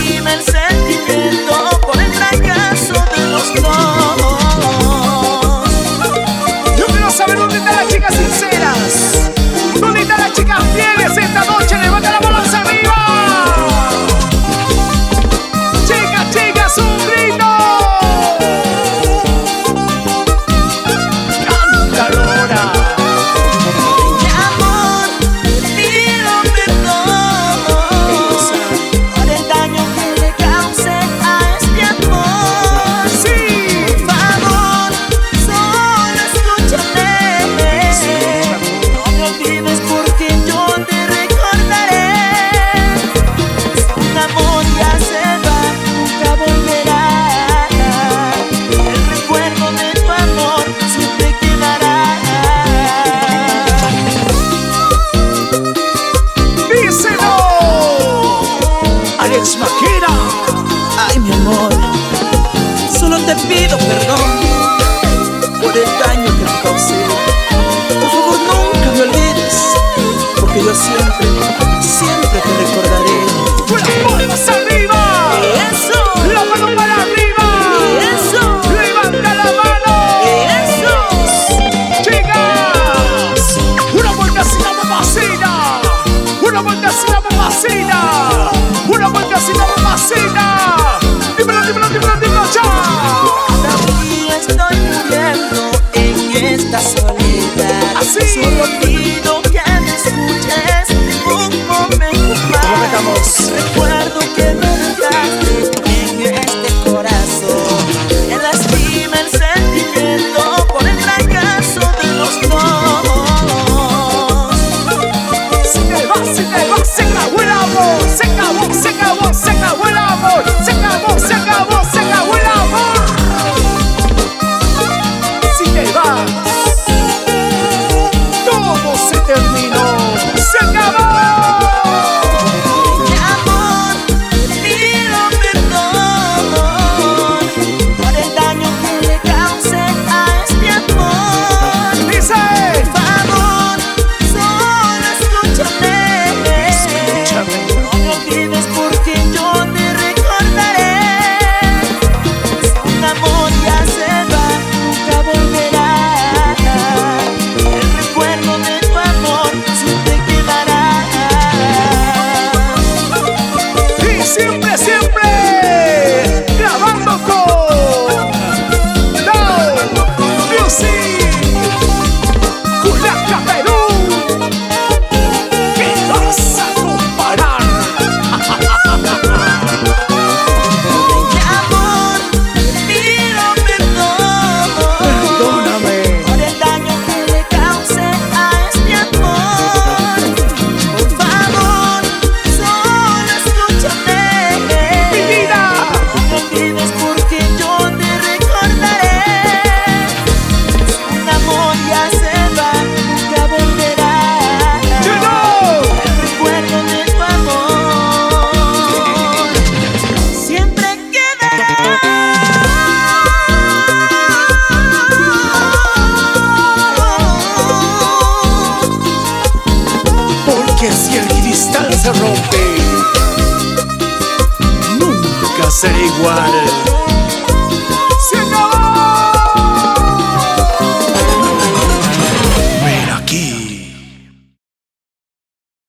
lastima el sentimiento por el fracaso de los dos. Yo quiero saber dónde están las chicas sinceras, dónde están las chicas fieles esta noche. Levanta la mano hacia arriba. Chicas, chicas, un grito. Cántalo ahora. Mi amor, pido perdón por el daño que le causé a este amor. Sí. Por favor, solo escúchame. No me olvides porque yo te recordaré. Un amor ya se va, nunca volverá. El recuerdo de tu amor siempre quedará. Díselo, Alex Maquera. Ay, mi amor, solo te pido perdón por el daño que te causé. Por favor, nunca me olvides, porque yo siempre, siempre te recordaré. ¡Las palmas arriba! Eso, ¡La mano para arriba! eso, ¡Levanta la mano! eso. ¡Chicas! ¡Una vueltecita, mamacita! ¡Una vueltecita, mamacita! ¡Una vueltecita, mamacita! ¡Dímelo, dímelo, dímelo, dímelo ya! Cada día estoy muriendo en esta soledad. Así. Solo pido que me escuches un momento más. ¿Cómo estamos? Recuerdo que me dejaste en este corazón. Me lastima el sentimiento por el fracaso de los dos. Se acabó el amor. Se acabó, se acabó, se acabó el amor. Se acabó, se acabó, se acabó el amor. Si te vas, todo se terminó. Se acabó. Mi amor, pido perdón por el daño que le causé a este amor. Dice. Por favor, solo escúchame. No me olvides porque yo te recordaré. Un amor ya se va, nunca volverá. El recuerdo de tu amor siempre quedará. Y siempre, siempre grabando con Dow Music, Culaca, Perú. ¿Qué vas a comparar? Mi amor, pido perdón Perdóname. por el daño que le causé a este amor. Por favor, solo escúchame. Mi vida. No me olvides porque yo te recordaré. Un amor ya se va, nunca volverá. You know. El recuerdo de tu amor siempre quedará. Porque si el cristal se rompe, nunca será igual.